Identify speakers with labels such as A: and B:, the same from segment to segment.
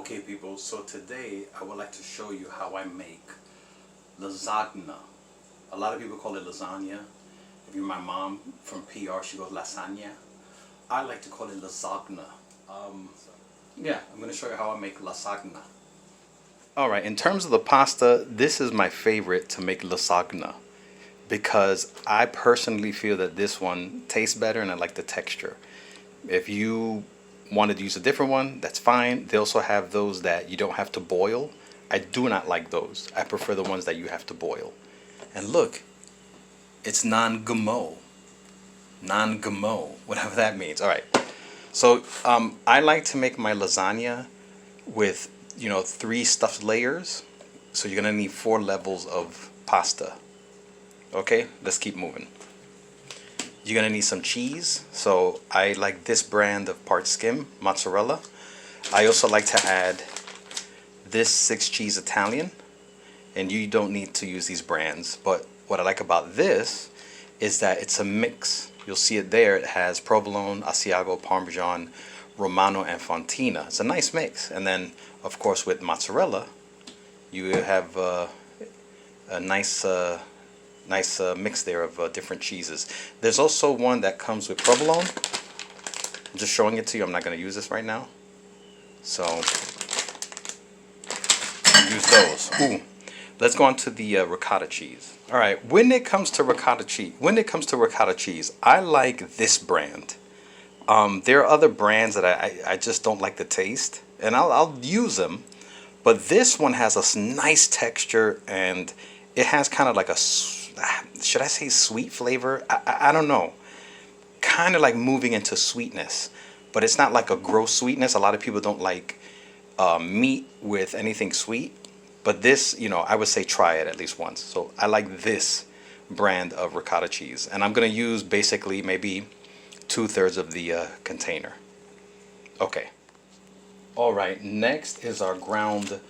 A: Okay people, so today I would like to show you how I make lasagna. A lot of people call it lasagna. If you're my mom from PR, she goes lasagna. I like to call it lasagna. Yeah, I'm going to show you how I make lasagna. Alright, in terms of the pasta, this is my favorite to make lasagna because I personally feel that this one tastes better and I like the texture. If you wanted to use a different one, that's fine. They also have those that you don't have to boil. I do not like those. I prefer the ones that you have to boil. And look, it's non-GMO. Non-GMO, whatever that means. All right. So I like to make my lasagna with, 3 stuffed layers. So you're gonna need 4 levels of pasta. Okay, let's keep moving. You're gonna need some cheese. So I like this brand of part skim mozzarella. I also like to add this 6 cheese Italian, and you don't need to use these brands, but what I like about this is that it's a mix. You'll see it there. It has provolone, Asiago, Parmesan, Romano, and Fontina. It's a nice mix. And then of course with mozzarella you have a nice mix there of different cheeses. There's also one that comes with provolone. I'm just showing it to you. I'm not going to use this right now. So use those. Ooh. Let's go on to the ricotta cheese. All right. When it comes to ricotta cheese, I like this brand. There are other brands that I just don't like the taste, and I'll use them. But this one has a nice texture, and it has kind of like a, should I say sweet flavor? I don't know. Kind of like moving into sweetness, but it's not like a gross sweetness. A lot of people don't like meat with anything sweet, but this, I would say try it at least once. So I like this brand of ricotta cheese, and I'm gonna use basically maybe 2/3 of the container. Okay. All right. Next is our ground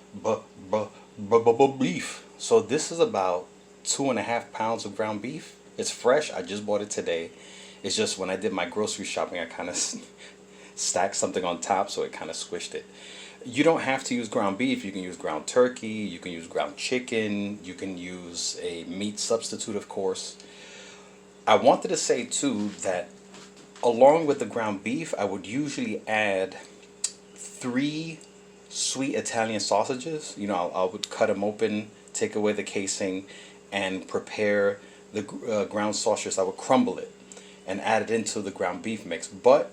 A: beef. So this is about 2.5 pounds of ground beef. It's fresh. I just bought it today. It's just when I did my grocery shopping, I kind of stacked something on top, so it kind of squished it. You don't have to use ground beef. You can use ground turkey. You can use ground chicken. You can use a meat substitute, of course. I wanted to say too that along with the ground beef, I would usually add 3 sweet Italian sausages. I would cut them open, take away the casing, and prepare the ground sausage. I would crumble it and add it into the ground beef mix. But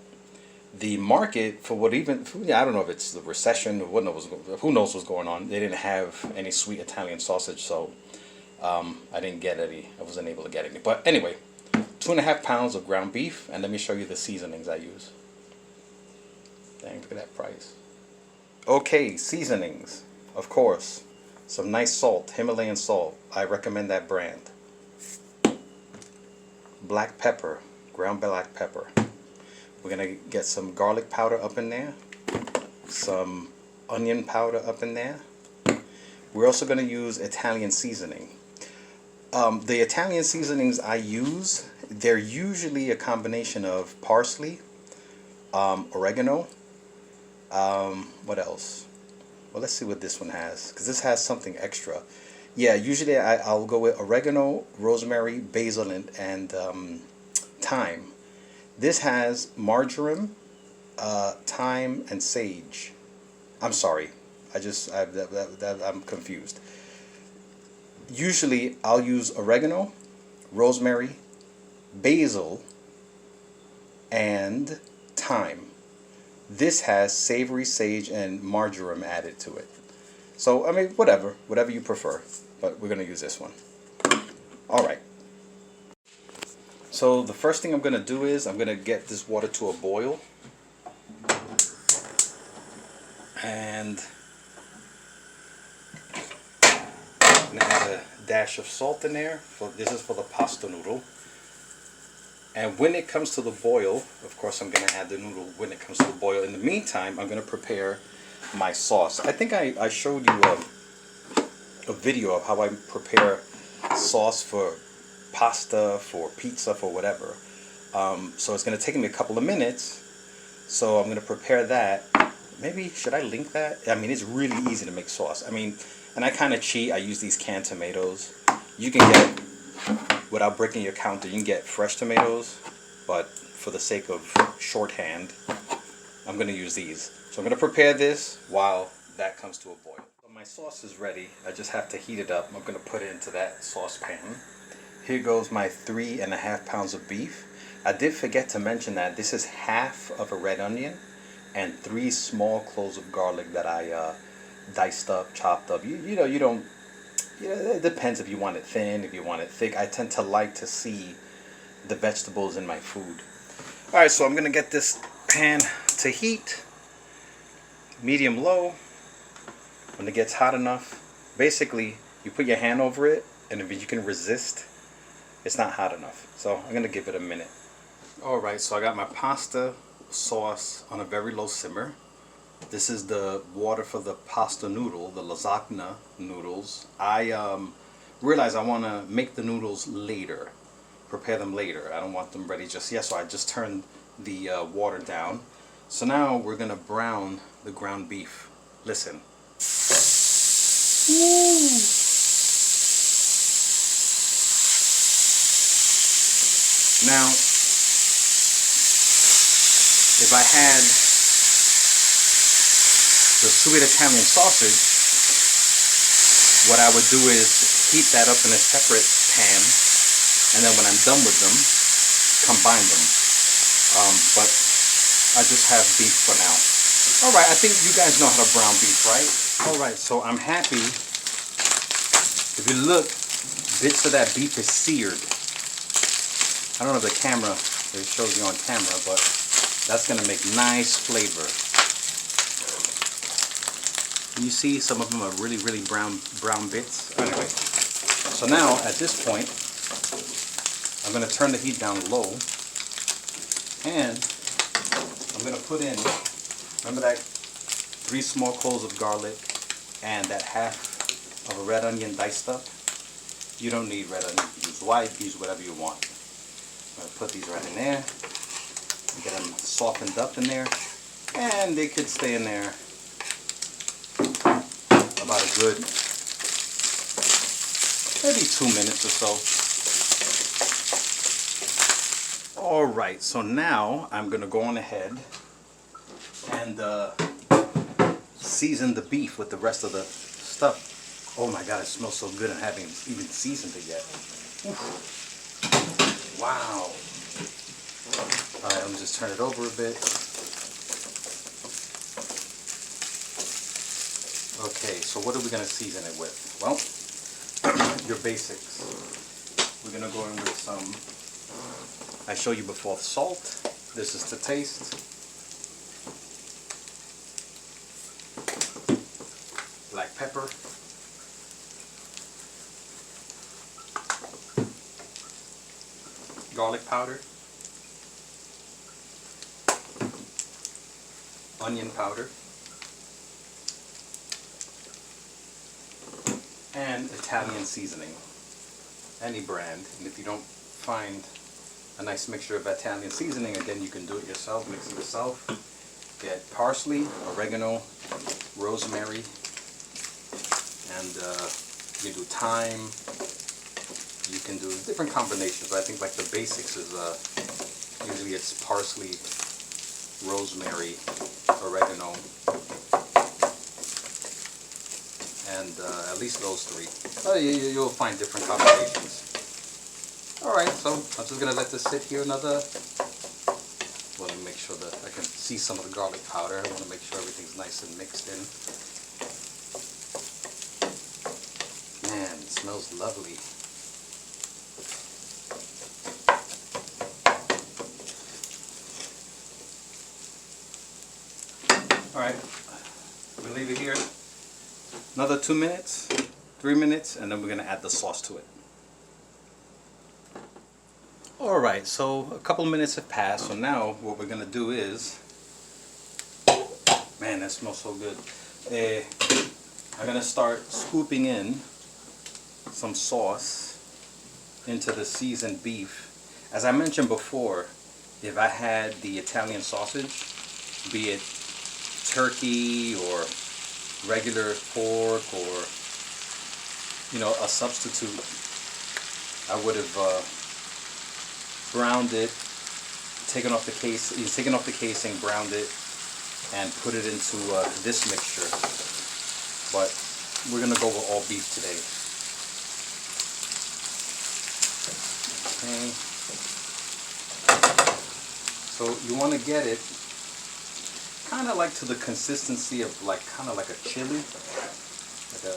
A: the market, I don't know if it's the recession or who knows what's going on. They didn't have any sweet Italian sausage, so I didn't get any. I wasn't able to get any. But anyway, 2.5 pounds of ground beef, and let me show you the seasonings I use. Dang, look at that price. Okay, seasonings. Of course, some nice salt, Himalayan salt. I recommend that brand. Black pepper, ground black pepper. We're gonna get some garlic powder up in there, some onion powder up in there. We're also gonna use Italian seasoning. The Italian seasonings I use, they're usually a combination of parsley, oregano, what else? Well, let's see what this one has, because this has something extra. Yeah, usually I'll go with oregano, rosemary, basil, and thyme. This has marjoram, thyme, and sage. I'm sorry, I'm confused. Usually I'll use oregano, rosemary, basil, and thyme. This has savory, sage, and marjoram added to it. So, I mean, whatever you prefer, but we're going to use this one. All right. So the first thing I'm going to do is I'm going to get this water to a boil. And I'm going to add a dash of salt in there. This is for the pasta noodle. And when it comes to the boil, of course I'm going to add the noodle when it comes to the boil. In the meantime, I'm going to prepare my sauce. I think I showed you a video of how I prepare sauce for pasta, for pizza, for whatever. So it's going to take me a couple of minutes. So I'm going to prepare that maybe should I link that? I mean, it's really easy to make sauce. I mean, and I kind of cheat. I use these canned tomatoes. You can get, without breaking your counter, you can get fresh tomatoes, but for the sake of shorthand, I'm going to use these. So I'm going to prepare this while that comes to a boil. So my sauce is ready. I just have to heat it up. I'm going to put it into that saucepan. Here goes my 3.5 pounds of beef. I did forget to mention that this is half of a red onion and 3 small cloves of garlic that I diced up, chopped up. You know, you don't, it depends if you want it thin, if you want it thick. I tend to like to see the vegetables in my food. Alright, so I'm going to get this pan to heat, medium low. When it gets hot enough, basically you put your hand over it, and if you can resist, it's not hot enough. So I'm going to give it a minute. Alright, so I got my pasta sauce on a very low simmer. This is the water for the pasta noodle, the lasagna noodles. I realized I want to make the noodles later, prepare them later. I don't want them ready just yet, so I just turned the water down. So now we're going to brown the ground beef. Listen. Ooh. Now, if I had the sweet Italian sausage, what I would do is heat that up in a separate pan, and then when I'm done with them, combine them. But I just have beef for now. Alright, I think you guys know how to brown beef, right? Alright, so I'm happy. If you look, bits of that beef is seared. I don't know if the camera, it shows you on camera, but that's going to make nice flavor. You see some of them are really, really brown bits. Anyway, so now at this point, I'm going to turn the heat down low, and I'm going to put in, remember that 3 small cloves of garlic and that half of a red onion diced up? You don't need red onion. Use white, use whatever you want. I'm going to put these right in there. Get them softened up in there, and they could stay in there about a good maybe 2 minutes or so. Alright, so now I'm going to go on ahead and season the beef with the rest of the stuff. Oh my god, it smells so good and I haven't even seasoned it yet. Oof. Wow. Alright, let me just turn it over a bit. Okay, so what are we going to season it with? Well, your basics. We're going to go in with some, I showed you before, salt. This is to taste. Black pepper. Garlic powder. Onion powder. And Italian seasoning, any brand. And if you don't find a nice mixture of Italian seasoning, again, you can do it yourself, mix it yourself. Get parsley, oregano, rosemary, and you do thyme. You can do different combinations, but I think like the basics is usually it's parsley, rosemary, oregano, and at least those 3. You'll find different combinations. Alright, so I'm just going to let this sit here another, well, let me make sure that I can see some of the garlic powder. I want to make sure everything's nice and mixed in. Man, it smells lovely. Alright, we'll leave it here another 2 minutes, 3 minutes, and then we're going to add the sauce to it. Alright, so a couple minutes have passed, so now what we're going to do is, man, that smells so good. I'm going to start scooping in some sauce into the seasoned beef. As I mentioned before, if I had the Italian sausage, be it turkey or regular pork or, you know, a substitute, I would have browned it, taken off the casing, browned it, and put it into this mixture. But we're gonna go with all beef today. Okay. So you want to get it kind of like to the consistency of kind of like a chili, like a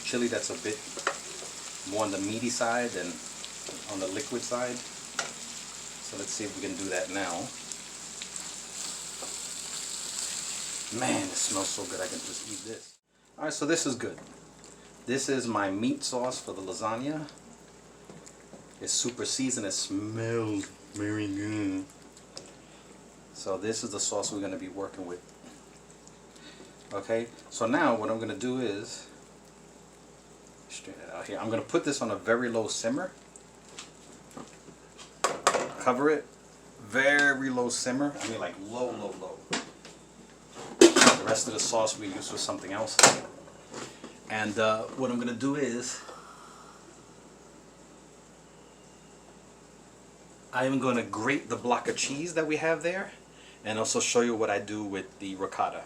A: chili that's a bit more on the meaty side than on the liquid side. So let's see if we can do that now. Man, it smells so good. I can just eat this. All right, so this is good. This is my meat sauce for the lasagna. It's super seasoned. It smells very good. So this is the sauce we're going to be working with. Okay, so now what I'm going to do is, straighten it out here. I'm going to put this on a very low simmer. Cover it. Very low simmer. I mean like low, low, low. The rest of the sauce we use for something else. And what I'm going to do is, I'm going to grate the block of cheese that we have there, and also show you what I do with the ricotta.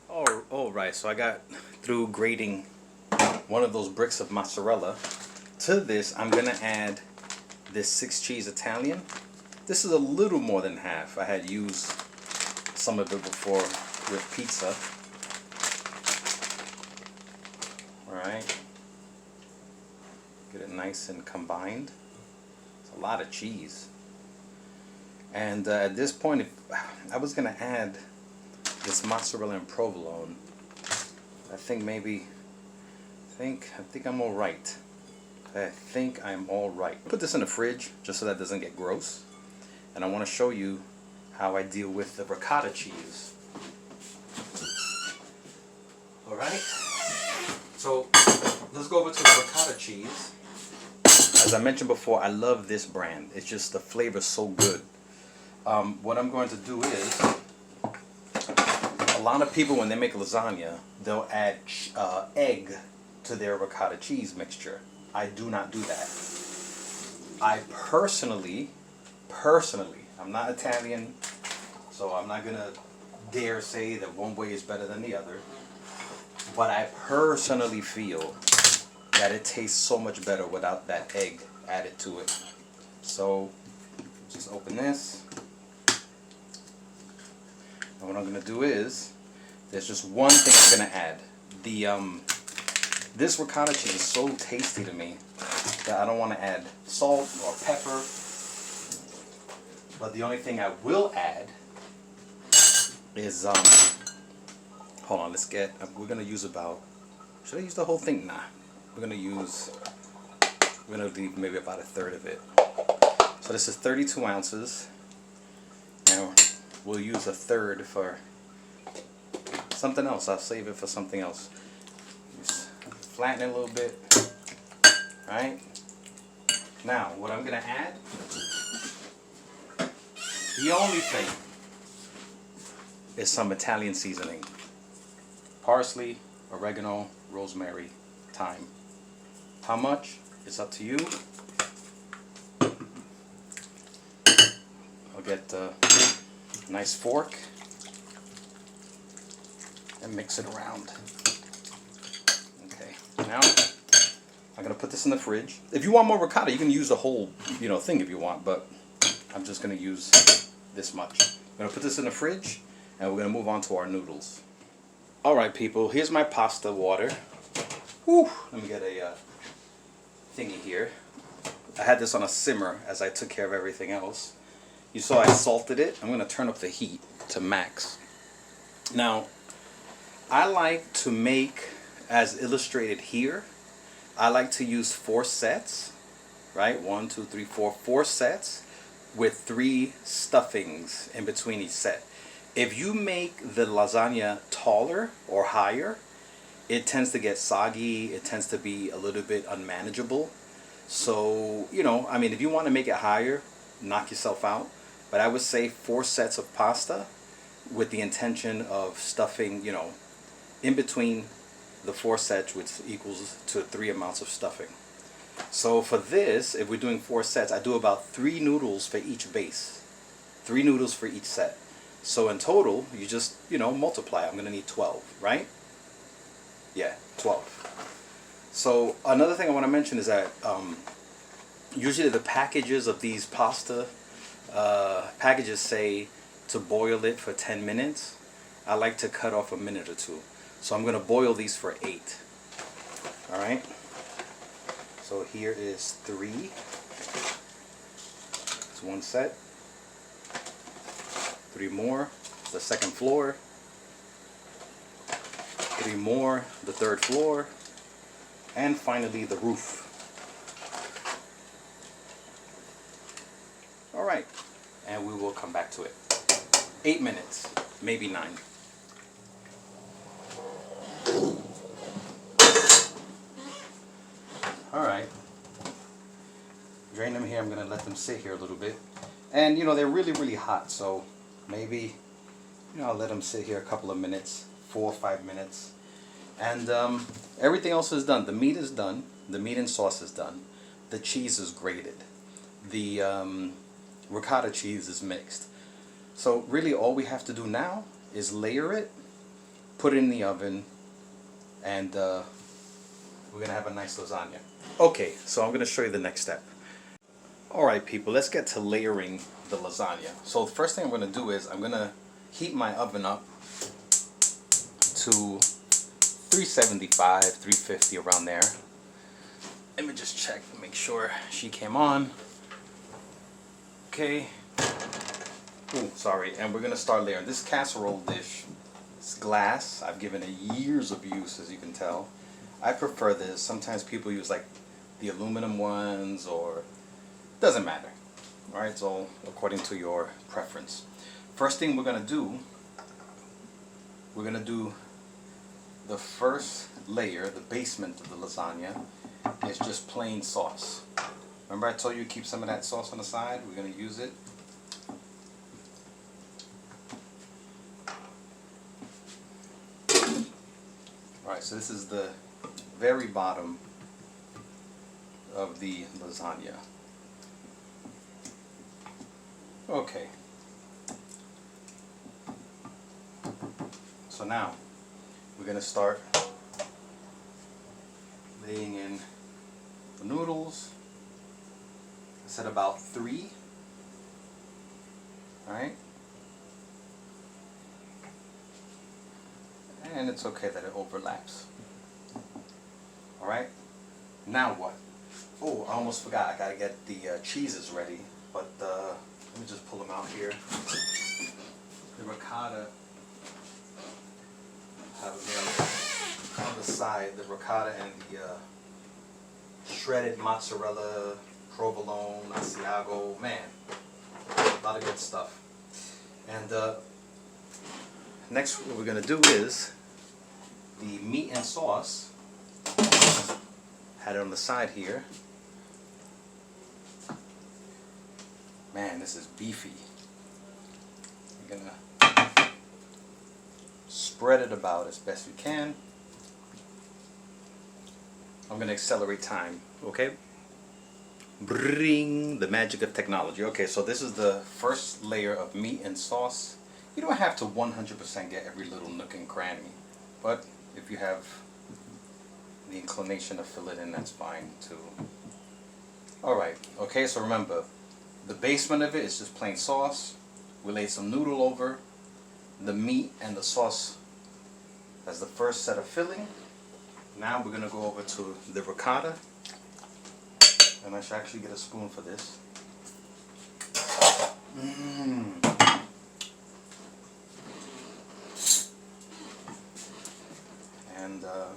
A: All right, so I got through grating one of those bricks of mozzarella. To this, I'm going to add this 6 cheese Italian. This is a little more than half. I had used some of it before with pizza. Alright. Get it nice and combined. It's a lot of cheese. And at this point, I was going to add this mozzarella and provolone. I think I'm all right. I think I'm all right. Put this in the fridge just so that doesn't get gross. And I want to show you how I deal with the ricotta cheese. All right. So let's go over to the ricotta cheese. As I mentioned before, I love this brand. It's just the flavor is so good. What I'm going to do is, a lot of people when they make lasagna, they'll add egg to their ricotta cheese mixture. I do not do that. I personally, I'm not Italian, so I'm not gonna dare say that one way is better than the other, but I personally feel that it tastes so much better without that egg added to it. So just open this. And what I'm going to do is, there's just one thing I'm going to add. This ricotta cheese is so tasty to me that I don't want to add salt or pepper. But the only thing I will add is, hold on, we're going to use about, should I use the whole thing? Nah. We're going to leave maybe about 1/3 of it. So this is 32 ounces. Now, we'll use 1/3 for something else. I'll save it for something else. Just flatten it a little bit. Alright? Now, what I'm going to add, the only thing, is some Italian seasoning. Parsley, oregano, rosemary, thyme. How much? It's up to you. I'll get a nice fork and mix it around. Okay, now I'm gonna put this in the fridge. If you want more ricotta, you can use the whole, thing if you want, but I'm just gonna use this much. I'm gonna put this in the fridge, and we're gonna move on to our noodles. All right, people. Here's my pasta water. Whew, let me get a thingy here. I had this on a simmer as I took care of everything else. You saw I salted it. I'm going to turn up the heat to max. Now, I like to make, as illustrated here, I like to use 4 sets, right? 1, 2, 3, 4, 4 sets with 3 stuffings in between each set. If you make the lasagna taller or higher, it tends to get soggy, it tends to be a little bit unmanageable. So, if you want to make it higher, knock yourself out. But I would say 4 sets of pasta with the intention of stuffing, you know, in between the 4 sets, which equals to 3 amounts of stuffing. So for this, if we're doing 4 sets, I do about 3 noodles for each base. 3 noodles for each set. So in total, you just, you know, multiply. I'm going to need 12, right? Yeah, 12. So another thing I want to mention is that usually the packages of these pasta packages say to boil it for 10 minutes. I like to cut off a minute or 2. So I'm going to boil these for 8. Alright? So here is 3. It's 1 set. 3 more. The second floor. 3 more. The third floor. And finally the roof. Alright. And we will come back to it. 8 minutes. Maybe 9. Alright, drain them here. I'm going to let them sit here a little bit. And you know, they're really hot, so maybe, you know, I'll let them sit here a couple of minutes, 4 or 5 minutes. And everything else is done. The meat is done. The meat and sauce is done. The cheese is grated. The ricotta cheese is mixed. So really all we have to do now is layer it, put it in the oven, and we're going to have a nice lasagna. Okay, so I'm going to show you the next step. Alright people, let's get to layering the lasagna. So the first thing I'm going to do is I'm going to heat my oven up to 375, 350, around there. Let me just check to make sure she came on. Okay. Oh, sorry. And we're going to start layering. This casserole dish is glass. I've given it years of use, as you can tell. I prefer this. Sometimes people use like the aluminum ones, or doesn't matter. Alright, it's all according to your preference. First thing we're going to do, the first layer, the basement of the lasagna, is just plain sauce. Remember I told you to keep some of that sauce on the side? We're going to use it. Alright, so this is the very bottom of the lasagna. Okay. So now we're going to start laying in the noodles. I said about 3. Alright. And it's okay that it overlaps. Alright. Now what? Oh, I almost forgot. I gotta get the cheeses ready. But let me just pull them out here. The ricotta, have it here on the side. The ricotta and the shredded mozzarella, provolone, Asiago. Man, a lot of good stuff. And next, what we're gonna do is the meat and sauce. Had it on the side here. Man, this is beefy. You're gonna spread it about as best you can. I'm gonna accelerate time, okay? Bring the magic of technology. Okay, so this is the first layer of meat and sauce. You don't have to 100% get every little nook and cranny, but if you have the inclination to fill it in, that's fine too. Alright, okay, so remember, the basement of it is just plain sauce. We laid some noodle over the meat and the sauce as the first set of filling. Now we're going to go over to the ricotta, and I should actually get a spoon for this. And I'm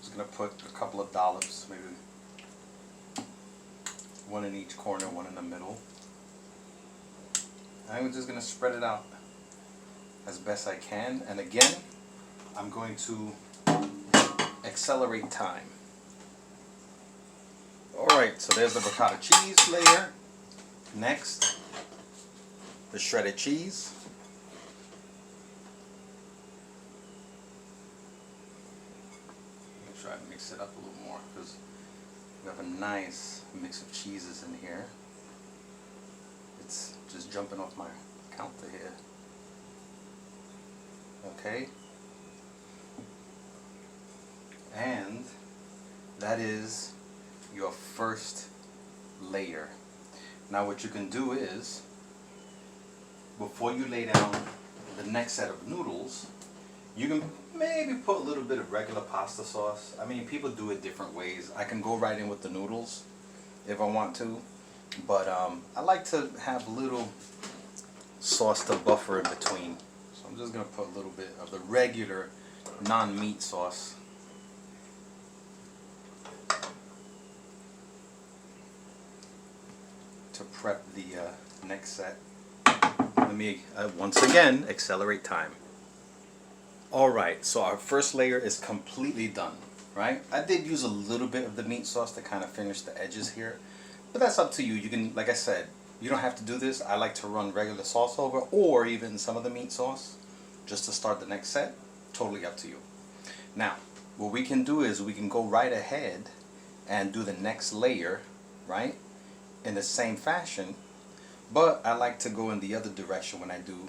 A: just going to put a couple of dollops, maybe one in each corner, one in the middle. I'm just going to spread it out as best I can. And again, I'm going to accelerate time. Alright, so there's the ricotta cheese layer. Next, the shredded cheese. try to mix it up a little more because we have a nice mix of cheeses in here. It's just jumping off my counter here. Okay. And that is your first layer. Now what you can do is, before you lay down the next set of noodles, you can maybe put a little bit of regular pasta sauce. I mean, people do it different ways. I can go right in with the noodles if I want to, but I like to have a little sauce to buffer in between. So I'm just gonna put a little bit of the regular non-meat sauce. To prep the next set. Let me once again accelerate time. Alright, so our first layer is completely done, right? I did use a little bit of the meat sauce to kind of finish the edges here, but that's up to you. You can, like I said, you don't have to do this. I like to run regular sauce over, or even some of the meat sauce just to start the next set. Totally up to you. Now, what we can do is we can go right ahead and do the next layer, right, in the same fashion, but I like to go in the other direction when I do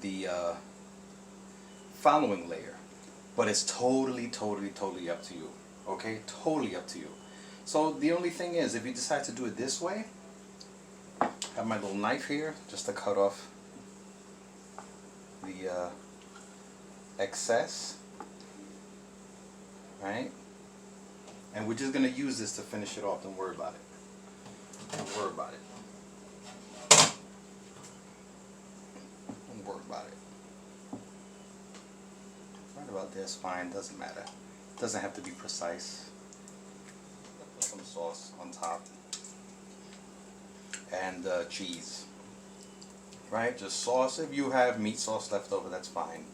A: the following layer. But it's totally up to you. Okay, totally up to you. So the only thing is, if you decide to do it this way, I have my little knife here just to cut off the excess, right? And we're just gonna use this to finish it off. Don't worry about it. Don't worry about it. Don't worry about it. Right about this, fine, doesn't matter. Doesn't have to be precise. Put some sauce on top. And cheese. Right? Just sauce. If you have meat sauce left over, that's fine.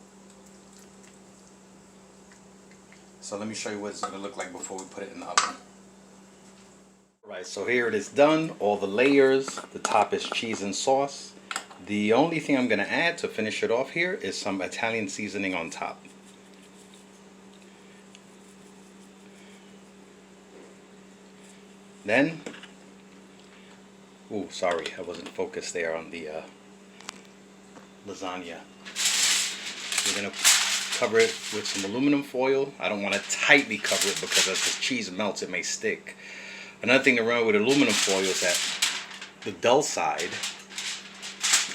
A: So let me show you what it's going to look like before we put it in the oven. Alright, so here it is done. All the layers. The top is cheese and sauce. The only thing I'm going to add to finish it off here is some Italian seasoning on top. Then, oh, sorry, I wasn't focused there on the lasagna. We're going to cover it with some aluminum foil. I don't want to tightly cover it because as the cheese melts, it may stick. Another thing around with aluminum foil is that the dull side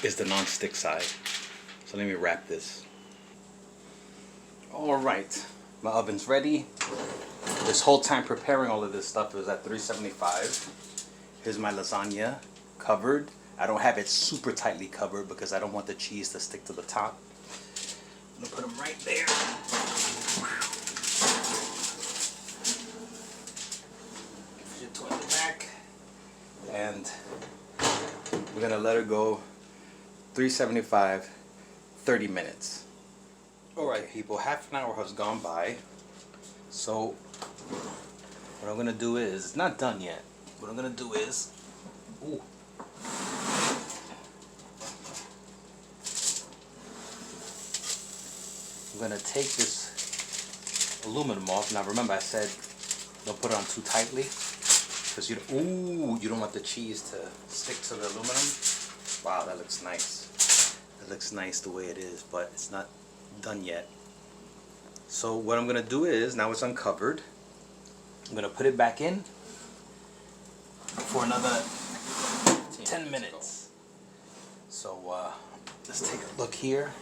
A: is the non-stick side. So let me wrap this. Alright, my oven's ready. This whole time preparing all of this stuff was at 375. Here's my lasagna covered. I don't have it super tightly covered because I don't want the cheese to stick to the top. I'm gonna put them right there. Push it toward the back. And we're gonna let her go 375, 30 minutes. Alright people, half an hour has gone by. So what I'm gonna do is, it's not done yet. What I'm gonna do is, ooh. I'm gonna take this aluminum off. Now remember I said don't put it on too tightly because you don't want the cheese to stick to the aluminum. Wow, that looks nice. That looks nice the way it is, but it's not done yet. So what I'm gonna do is, now it's uncovered, I'm gonna put it back in for another 10 minutes. So let's take a look here.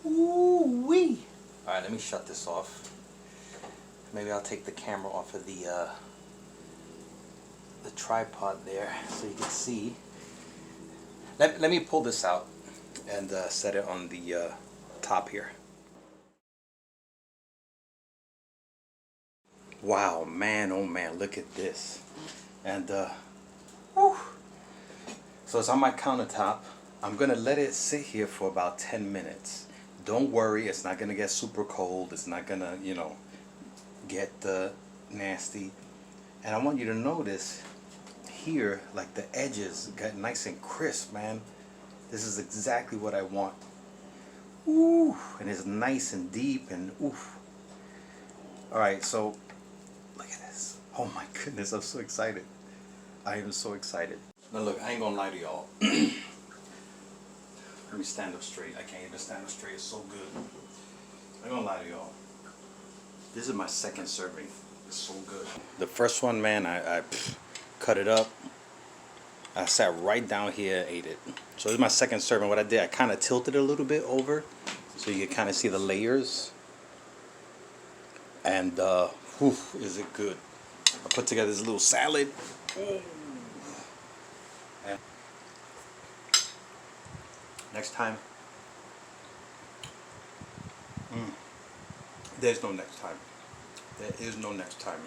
A: Ooh-wee! Alright, let me shut this off. Maybe I'll take the camera off of the tripod there so you can see. Let me pull this out and set it on the top here. Wow, man, oh man, look at this. And whew. So it's on my countertop. I'm gonna let it sit here for about 10 minutes. Don't worry, it's not gonna get super cold. It's not gonna, you know, get nasty. And I want you to notice here, like the edges got nice and crisp, man. This is exactly what I want. Ooh, and it's nice and deep and oof. All right, so look at this. Oh my goodness, I'm so excited. I am so excited. Now look, I ain't gonna lie to y'all. Let me stand up straight. I can't even stand up straight. It's so good. I ain't gonna lie to y'all. This is my second serving. It's so good. The first one, man, I cut it up. I sat right down here, ate it. So this is my second serving. What I did, I kind of tilted it a little bit over, so you can kind of see the layers. And whew, is it good? I put together this little salad. Ooh. And next time, there's no next time. There is no next time.